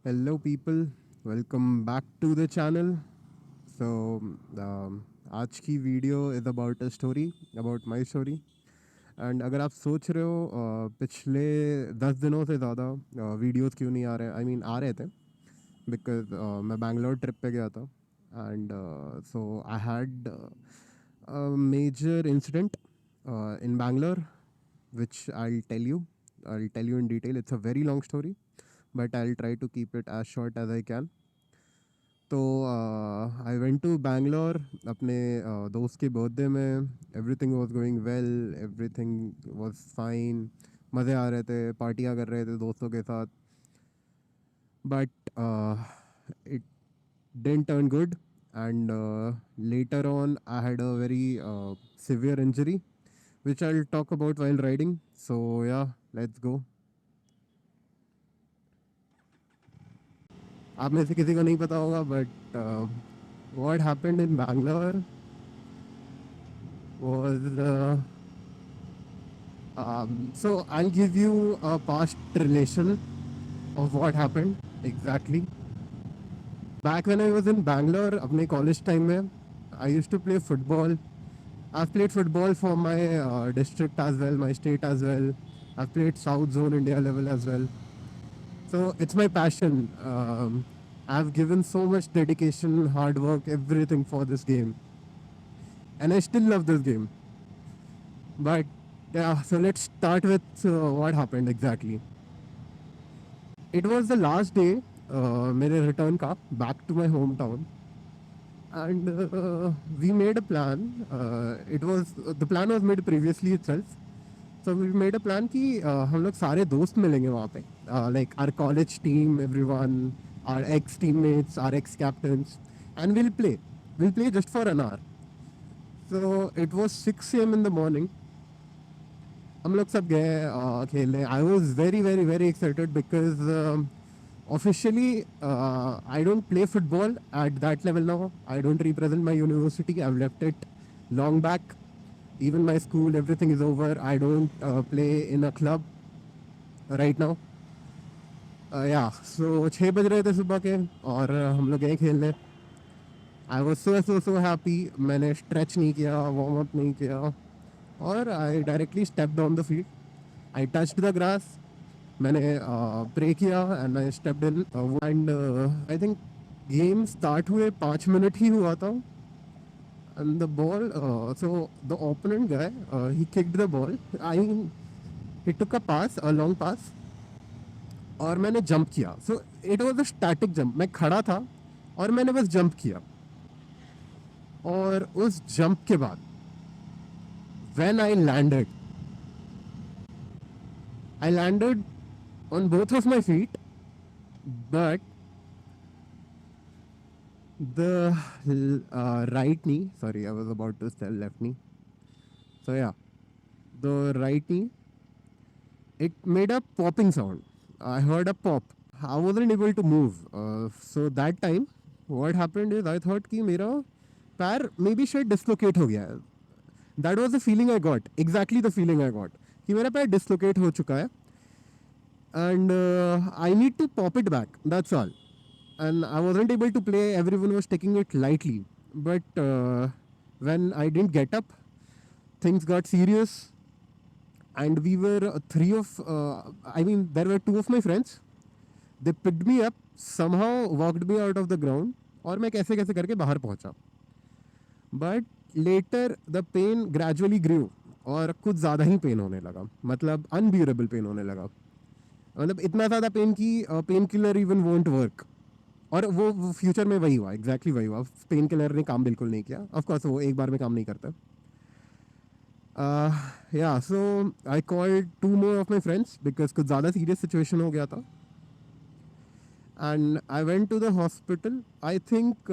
Hello, people. Welcome back to the channel. So, आज की video is about a story about my story and अगर आप सोच रहे हो पिछले 10 दिनों से ज़्यादा वीडियोस क्यों नहीं आ रहे आई मीन आ रहे थे बिकॉज मैं बैंगलोर ट्रिप पे गया था and so I had major incident in Bangalore, which I'll tell you in detail. It's a very long story, but I'll try to keep it as short as I can. तो आई went to Bangalore अपने दोस्त के birthday में. Everything was going well, everything was fine. मज़े आ रहे थे, पार्टियाँ कर रहे थे दोस्तों के साथ. But it didn't turn good, and later on I had a very severe injury which I'll talk about while riding. So yeah, let's go. आप में से किसी को नहीं पता होगा, but what happened in Bangalore was so I'll give you a past relation of what happened exactly. Back when I was in Bangalore, अपने college time में, I used to play football. I've played football for my district as well, my state as well. I've played South Zone India level as well. So it's my passion. I've given so much dedication, hard work, everything for this game, and I still love this game. But yeah, so let's start with what happened exactly. It was the last day मेरे return का back to my hometown, and we made a plan. It was the plan was made previously itself. So we made a plan कि हम लोग सारे दोस्त मिलेंगे वहाँ पे. Like our college team, everyone, our ex teammates, our ex captains, and We'll play just for an hour. So it was 6 a.m. in the morning. हम लोग सब गए खेलने. I was very very very excited because officially I don't play football at that level now. I don't represent my university. I've left it long back. Even my school, everything is over. I don't play in a club right now. या सो 6 बज रहे थे सुबह के और हम लोग गए खेलने. I was so happy. मैंने स्ट्रेच नहीं किया, वार्म अप नहीं किया, और I directly stepped on the field. I touched the grass. मैंने प्रे किया and I stepped in. And I think game start हुए 5 मिनट ही हुआ था. And the ball, so the opponent guy, he kicked the ball. I he took a pass, a long pass, और मैंने jump किया. So it was a static jump. मैं खड़ा था और मैंने बस जंप किया. और उस जंप के बाद when I landed on both of my feet. But the right knee, sorry, I was about to say left knee. So yeah, the right knee, it made a popping sound. I heard a pop. I wasn't able to move. So that time, what happened is I thought कि मेरा पैर maybe शायद dislocate हो गया है. That was the feeling I got. Exactly the feeling I got. कि मेरा पैर dislocate हो चुका है. And I need to pop it back. That's all. And I wasn't able to play. Everyone was taking it lightly. But when I didn't get up, things got serious. And we were there were two of my friends. They picked me up, somehow walked me out of the ground, और मैं कैसे कैसे करके बाहर पहुंचा. But later the pain gradually grew, और कुछ ज़्यादा ही पेन होने लगा. मतलब अनबियरेबल पेन होने लगा. मतलब इतना ज़्यादा पेन की pain killer even won't work. और वो फ्यूचर में वही हुआ, एग्जैक्टली वही हुआ. पेन किलर ने काम बिल्कुल नहीं किया. ऑफ कोर्स वो एक बार में काम नहीं करता. या so I called to more of my friends because कुछ ज़्यादा सीरियस सिचुएशन हो गया था. And I went to the hospital. I think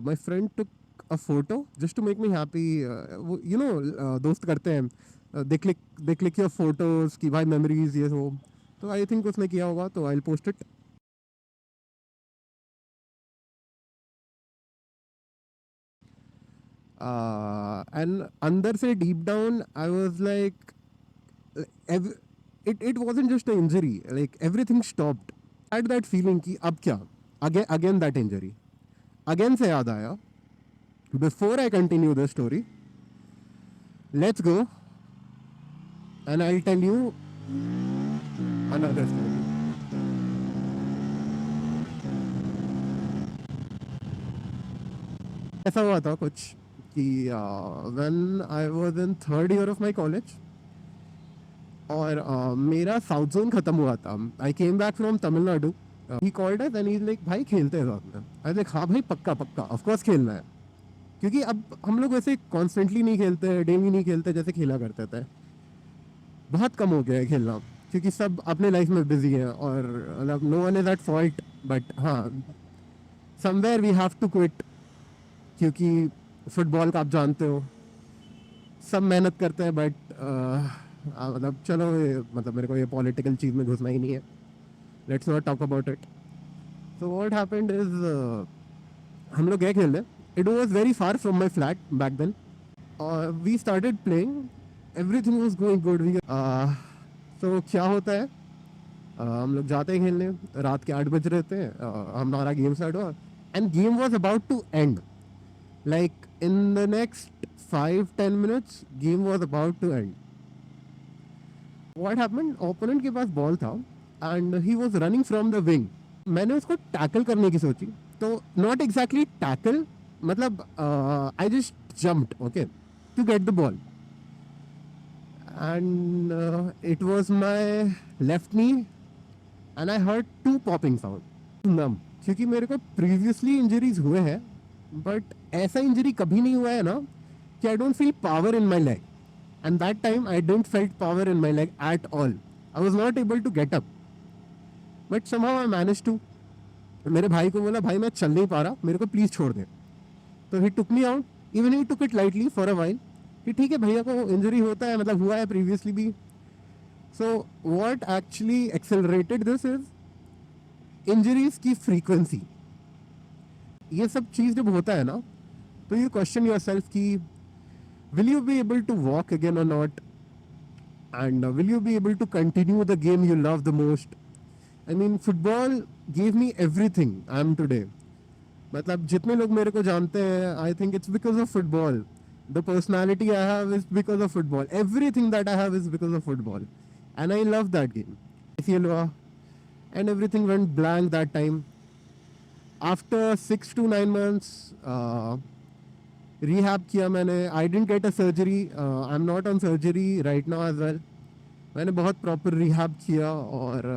my friend took a photo just to make me happy. You know दोस्त करते हैं, दे click your photos की भाई मेमोरीज ये हो. तो आई थिंक उसने किया होगा, तो आई पोस्ट इट. एंड अंदर से deep down I was like, it wasn't just an injury, like everything stopped. had that feeling कि अब क्या, again that injury, again से याद आया. Before I continue the story, let's go and I'll tell you another story. ऐसा हुआ था कुछ कि when I was in third year of my college, और मेरा साउथ जोन खत्म हुआ था. I came back from Tamil Nadu. He called us and he like भाई खेलते हैं साथ में. आई लाइक हाँ भाई पक्का पक्का ऑफ कोर्स खेलना है, क्योंकि अब हम लोग वैसे कॉन्स्टेंटली नहीं खेलते हैं, डेली नहीं खेलते जैसे खेला करते थे. बहुत कम हो गया है खेलना, क्योंकि सब अपने लाइफ में बिजी हैं. और मतलब no one is at fault, but हाँ somewhere we have to quit, क्योंकि फुटबॉल का आप जानते हो सब मेहनत करते हैं. बट मतलब चलो मतलब मेरे को ये पॉलिटिकल चीज़ में घुसना ही नहीं है. Let's not talk about it. So what happened is हम लोग गए खेलने. It was very far from my flat back then. और we started playing, everything was going good. तो क्या होता है, हम लोग जाते हैं खेलने, रात के 8 बज रहे थे. हमारा गेम स्टार्ट हुआ and game was about to end. Like in the next 5-10 minutes, game was about to end. What happened? Opponent के पास बॉल था and he was running from the wing. मैंने उसको टैकल करने की सोची, तो not exactly टैकल, मतलब I just jumped, okay, to get the ball. And it was my left knee and I heard two popping sound. Numb. क्योंकि मेरे को previously injuries हुए हैं, बट ऐसा इंजरी कभी नहीं हुआ है ना कि I don't feel power in my leg. And that time I don't felt power in my leg at all. I was not able to get up, but somehow I manage to. मेरे भाई को बोला भाई मैं चल नहीं पा रहा, मेरे को प्लीज़ छोड़ दे. तो he took me out. Even he took it lightly for a while कि ठीक है भैया को इंजरी होता है, मतलब हुआ है प्रीवियसली भी. So what actually accelerated this is injuries की फ्रीक्वेंसी. ये सब चीज़ जब होता है ना, तो यू क्वेश्चन योर सेल्फ कि will you be able to walk again और not, and will you be able to continue the game you love the most. I mean football give me everything I am today. मतलब जितने लोग मेरे को जानते हैं, I think it's because of football. The personality I have is because of football. Everything that I have is because of football, and I love that game. And everything went blank that time. After 6 to 9 months, rehab किया मैंने. I didn't get a surgery. I'm not on surgery right now as well. मैंने बहुत proper rehab किया, और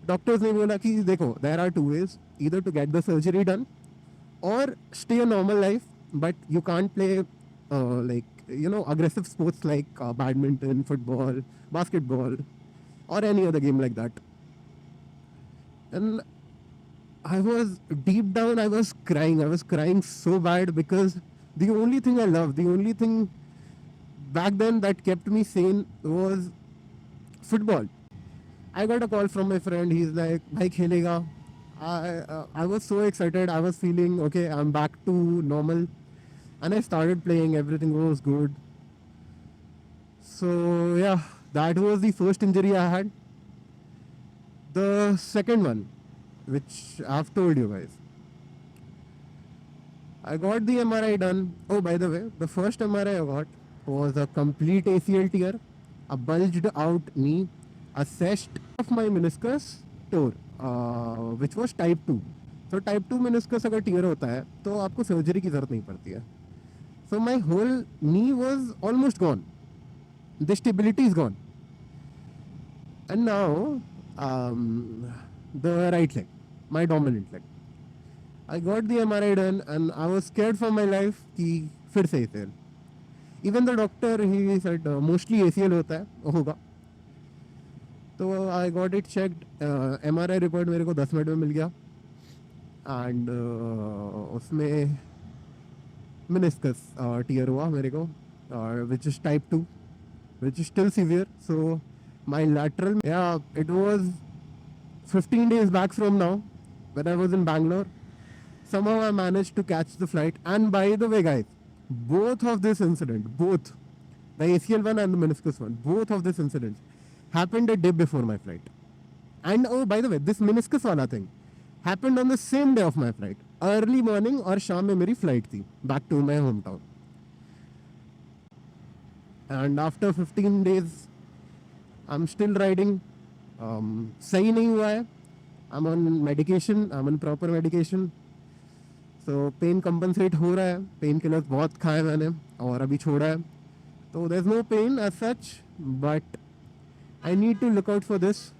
doctors ने बोला कि देखो there are two ways, either to get the surgery done or stay a normal life, but you can't play like aggressive sports like badminton, football, basketball, or any other game like that. And I was deep down, I was crying. I was crying so bad because the only thing I loved, the only thing back then that kept me sane was football. I got a call from my friend. He's like, "Bhai khelega." I was so excited. I was feeling okay. I'm back to normal, and I started playing. Everything was good. So yeah, that was the first injury I had. The second one, which I've told you guys. I got the MRI done. Oh, by the way, the first MRI I got was a complete ACL tear, a bulged out knee, a cyst of my meniscus tore, which was type 2. So type 2 meniscus अगर tear होता है तो आपको surgery की ज़रूरत नहीं पड़ती है. So my whole knee was almost gone. The stability is gone. And now the right leg, my dominant leg. I got the MRI done and I was scared for my life कि फिर से ACL. Even the doctor, he said mostly ACL होता है, होगा. तो I got it checked. MRI report मेरे को 10 minute में मिल गया. And उसमें meniscus tear हुआ मेरे को, which is type 2, which is still severe. So my lateral, yeah, it was 15 days back from now when I was in Bangalore. Somehow I managed to catch the flight. And by the way, guys, both of this incident, both the ACL one and the meniscus one, both of this incidents happened a day before my flight. And oh, by the way, this meniscus wala thing happened on the same day of my flight. Early morning और शाम में मेरी flight थी back to my hometown. And after 15 days, I'm still riding. सही नहीं हुआ है. I'm on medication. I'm on proper medication. So pain compensate हो रहा है. Pain killers बहुत खाए मैंने और अभी छोड़ा है. So there's no pain as such, but I need to look out for this.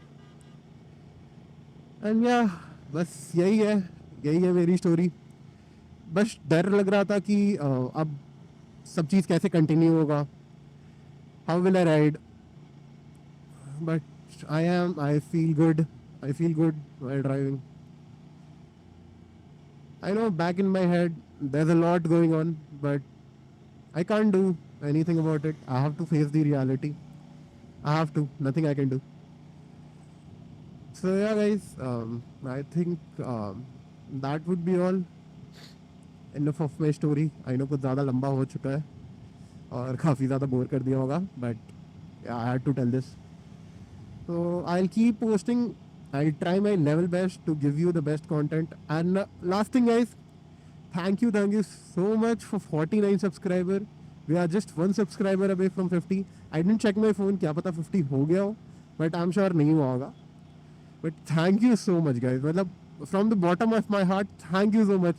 And yeah, बस यही है मेरी स्टोरी. बस डर लग रहा था कि अब सब चीज़ कैसे कंटिन्यू होगा. How will I ride? But I feel good. I feel good while driving. I know back in my head there's a lot going on, but I can't do anything about it. I have to face the reality. I have to. Nothing I can do. So yeah, guys. I think that would be all. Enough of my story. I know कुछ ज़्यादा लंबा हो चुका है और काफ़ी ज़्यादा bore कर दिया होगा, but yeah, I had to tell this. So I'll keep posting. I'll try my level best to give you the best content. And last thing, guys, thank you so much for 49 subscriber. We are just one subscriber away from 50. I didn't check my phone. क्या पता 50 हो गया हो, but I'm sure नहीं हुआ होगा. But thank you so much, guys. मतलब from the bottom of my heart, thank you so much.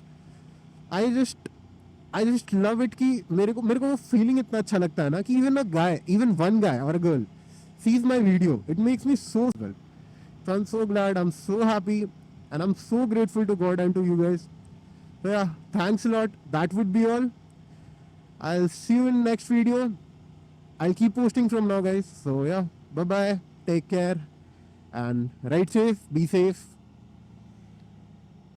I just love it कि मेरे को वो feeling इतना अच्छा लगता है ना कि even one guy or a girl sees my video. It makes me so well. So I'm so glad. I'm so happy, and I'm so grateful to God and to you guys. So yeah, thanks a lot. That would be all. I'll see you in next video. I'll keep posting from now, guys. So yeah, bye bye. Take care and ride safe. Be safe.